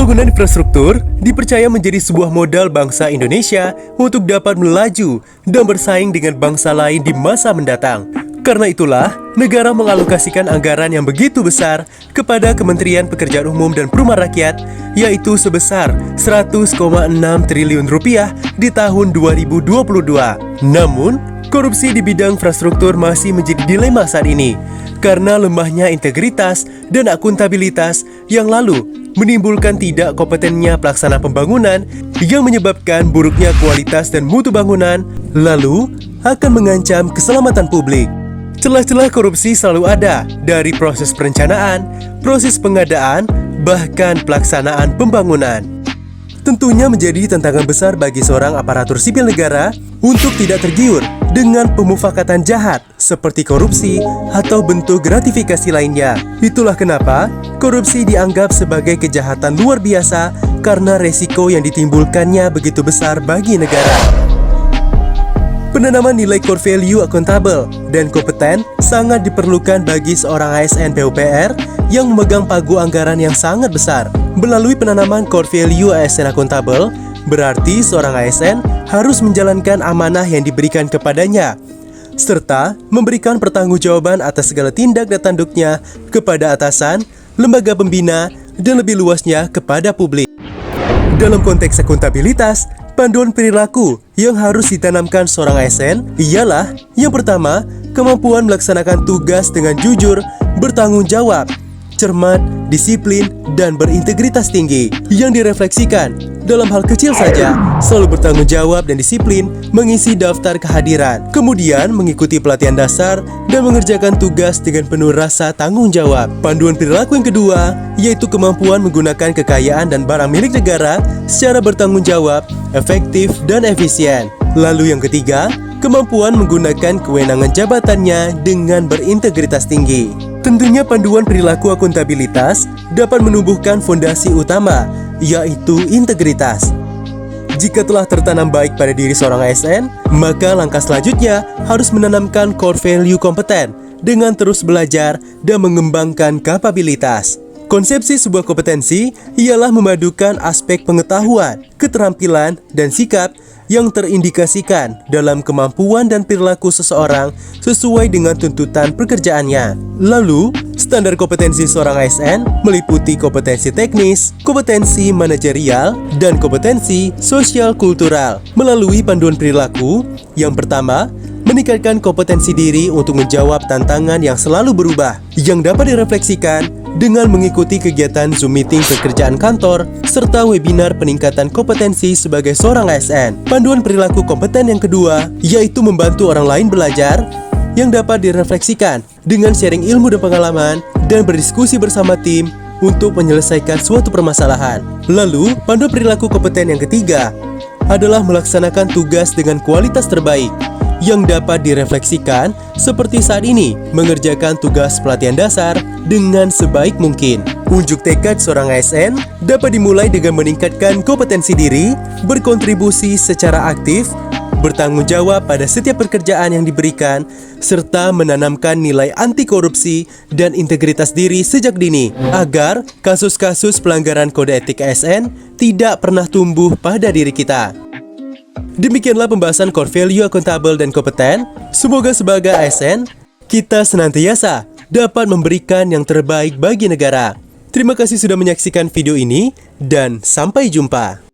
Pembangunan infrastruktur dipercaya menjadi sebuah modal bangsa Indonesia untuk dapat melaju dan bersaing dengan bangsa lain di masa mendatang. Karena itulah, negara mengalokasikan anggaran yang begitu besar kepada Kementerian Pekerjaan Umum dan Perumahan Rakyat, yaitu sebesar 100,6 triliun rupiah di tahun 2022. Namun, korupsi di bidang infrastruktur masih menjadi dilema saat ini, karena lemahnya integritas dan akuntabilitas yang lalu menimbulkan tidak kompetennya pelaksana pembangunan yang menyebabkan buruknya kualitas dan mutu bangunan, lalu akan mengancam keselamatan publik. Celah-celah korupsi selalu ada dari proses perencanaan, proses pengadaan, bahkan pelaksanaan pembangunan. Tentunya menjadi tantangan besar bagi seorang aparatur sipil negara untuk tidak tergiur dengan pemufakatan jahat seperti korupsi atau bentuk gratifikasi lainnya. Itulah kenapa korupsi dianggap sebagai kejahatan luar biasa karena resiko yang ditimbulkannya begitu besar bagi negara. Penanaman nilai core value akuntabel dan kompeten sangat diperlukan bagi seorang ASN PUPR yang memegang pagu anggaran yang sangat besar. Melalui penanaman core value ASN akuntabel, berarti seorang ASN harus menjalankan amanah yang diberikan kepadanya, serta memberikan pertanggungjawaban atas segala tindak dan tanduknya kepada atasan, lembaga pembina, dan lebih luasnya kepada publik. Dalam konteks akuntabilitas, panduan perilaku yang harus ditanamkan seorang ASN ialah yang pertama, kemampuan melaksanakan tugas dengan jujur, bertanggung jawab, cermat, disiplin, dan berintegritas tinggi yang direfleksikan dalam hal kecil saja, selalu bertanggung jawab dan disiplin mengisi daftar kehadiran, kemudian mengikuti pelatihan dasar dan mengerjakan tugas dengan penuh rasa tanggung jawab. Panduan perilaku yang kedua yaitu kemampuan menggunakan kekayaan dan barang milik negara secara bertanggung jawab, efektif, dan efisien. Lalu yang ketiga, kemampuan menggunakan kewenangan jabatannya dengan berintegritas tinggi. Tentunya panduan perilaku akuntabilitas dapat menumbuhkan fondasi utama, yaitu integritas. Jika telah tertanam baik pada diri seorang ASN, maka langkah selanjutnya harus menanamkan core value kompeten dengan terus belajar dan mengembangkan kapabilitas. Konsepsi sebuah kompetensi ialah memadukan aspek pengetahuan, keterampilan, dan sikap yang terindikasikan dalam kemampuan dan perilaku seseorang sesuai dengan tuntutan pekerjaannya. Lalu, standar kompetensi seorang ASN meliputi kompetensi teknis, kompetensi manajerial, dan kompetensi sosial kultural. Melalui panduan perilaku, yang pertama, meningkatkan kompetensi diri untuk menjawab tantangan yang selalu berubah, yang dapat direfleksikan dengan mengikuti kegiatan Zoom meeting pekerjaan kantor, serta webinar peningkatan kompetensi sebagai seorang ASN. Panduan perilaku kompeten yang kedua, yaitu membantu orang lain belajar, yang dapat direfleksikan dengan sharing ilmu dan pengalaman, dan berdiskusi bersama tim untuk menyelesaikan suatu permasalahan. Lalu, panduan perilaku kompeten yang ketiga adalah melaksanakan tugas dengan kualitas terbaik, yang dapat direfleksikan seperti saat ini mengerjakan tugas pelatihan dasar dengan sebaik mungkin. Unjuk tekad seorang ASN dapat dimulai dengan meningkatkan kompetensi diri, berkontribusi secara aktif, bertanggung jawab pada setiap pekerjaan yang diberikan, serta menanamkan nilai anti korupsi dan integritas diri sejak dini, agar kasus-kasus pelanggaran kode etik ASN tidak pernah tumbuh pada diri kita. Demikianlah pembahasan core value akuntabel dan kompeten. Semoga sebagai ASN, kita senantiasa dapat memberikan yang terbaik bagi negara. Terima kasih sudah menyaksikan video ini, dan sampai jumpa.